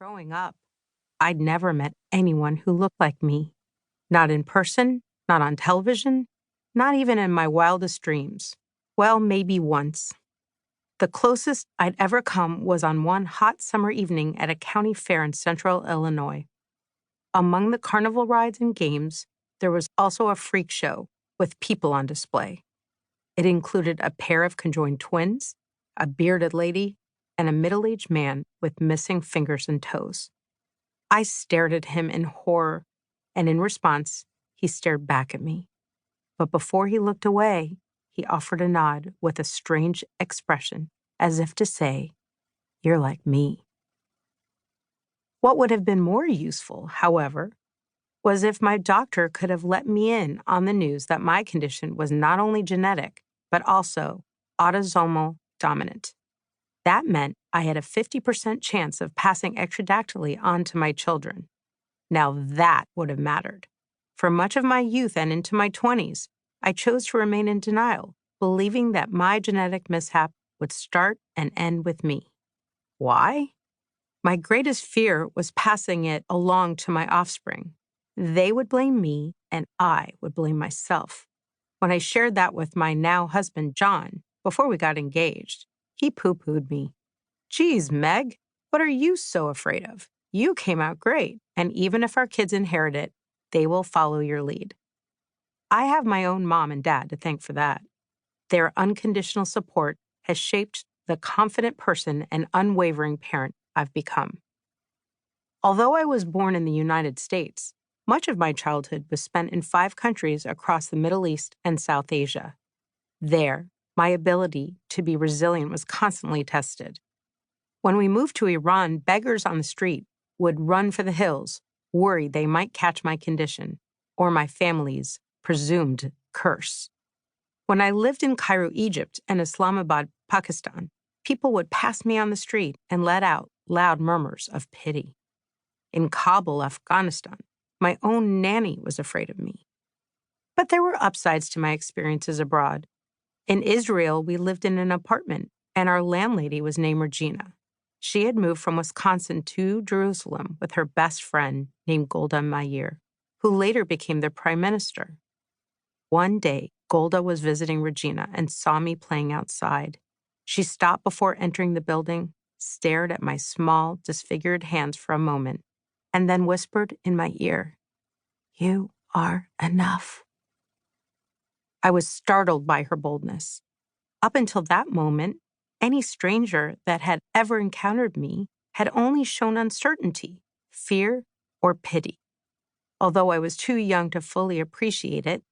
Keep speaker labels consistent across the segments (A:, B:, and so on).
A: Growing up, I'd never met anyone who looked like me. Not in person, not on television, not even in my wildest dreams. Well, maybe once. The closest I'd ever come was on one hot summer evening at a county fair in central Illinois. Among the carnival rides and games, there was also a freak show with people on display. It included a pair of conjoined twins, a bearded lady, and a middle-aged man with missing fingers and toes. I stared at him in horror, and in response, he stared back at me. But before he looked away, he offered a nod with a strange expression, as if to say, "You're like me." What would have been more useful, however, was if my doctor could have let me in on the news that my condition was not only genetic, but also autosomal dominant. That meant I had a 50% chance of passing ectrodactyly on to my children. Now that would have mattered. For much of my youth and into my 20s, I chose to remain in denial, believing that my genetic mishap would start and end with me. Why? My greatest fear was passing it along to my offspring. They would blame me, and I would blame myself. When I shared that with my now husband, John, before we got engaged, he poo-pooed me. "Geez, Meg, what are you so afraid of? You came out great, and even if our kids inherit it, they will follow your lead." I have my own mom and dad to thank for that. Their unconditional support has shaped the confident person and unwavering parent I've become. Although I was born in the United States, much of my childhood was spent in 5 countries across the Middle East and South Asia. There, my ability to be resilient was constantly tested. When we moved to Iran, beggars on the street would run for the hills, worried they might catch my condition or my family's presumed curse. When I lived in Cairo, Egypt, and Islamabad, Pakistan, people would pass me on the street and let out loud murmurs of pity. In Kabul, Afghanistan, my own nanny was afraid of me. But there were upsides to my experiences abroad. In Israel, we lived in an apartment, and our landlady was named Regina. She had moved from Wisconsin to Jerusalem with her best friend named Golda Meir, who later became the prime minister. One day, Golda was visiting Regina and saw me playing outside. She stopped before entering the building, stared at my small, disfigured hands for a moment, and then whispered in my ear, "You are enough." I was startled by her boldness. Up until that moment, any stranger that had ever encountered me had only shown uncertainty, fear, or pity. Although I was too young to fully appreciate it,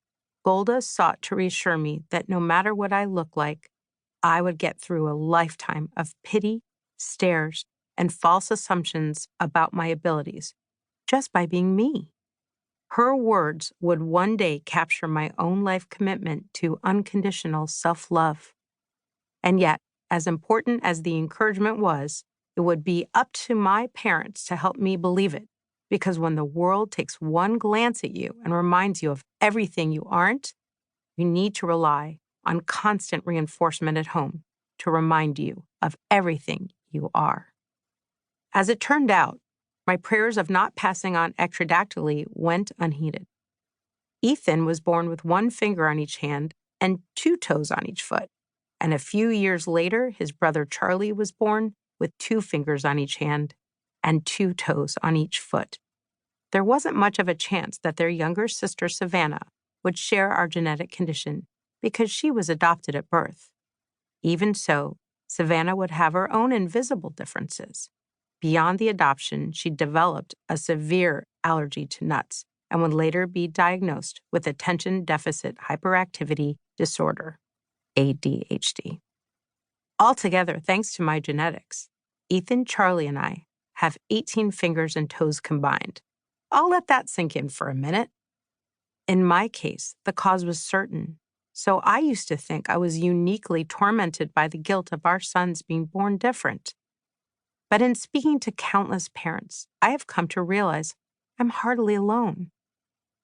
A: Golda sought to reassure me that no matter what I looked like, I would get through a lifetime of pity, stares, and false assumptions about my abilities just by being me. Her words would one day capture my own life commitment to unconditional self-love. And yet, as important as the encouragement was, it would be up to my parents to help me believe it, because when the world takes one glance at you and reminds you of everything you aren't, you need to rely on constant reinforcement at home to remind you of everything you are. As it turned out, my prayers of not passing on ectrodactyly went unheeded. Ethan was born with 1 finger on each hand and 2 toes on each foot, and a few years later, his brother Charlie was born with 2 fingers on each hand and 2 toes on each foot. There wasn't much of a chance that their younger sister Savannah would share our genetic condition because she was adopted at birth. Even so, Savannah would have her own invisible differences. Beyond the adoption, she developed a severe allergy to nuts and would later be diagnosed with attention deficit hyperactivity disorder, ADHD. Altogether, thanks to my genetics, Ethan, Charlie, and I have 18 fingers and toes combined. I'll let that sink in for a minute. In my case, the cause was certain, so I used to think I was uniquely tormented by the guilt of our sons being born different. But in speaking to countless parents, I have come to realize I'm hardly alone.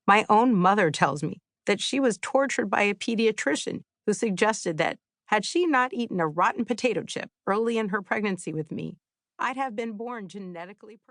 A: My own mother tells me that she was tortured by a pediatrician who suggested that had she not eaten a rotten potato chip early in her pregnancy with me, I'd have been born genetically perfect.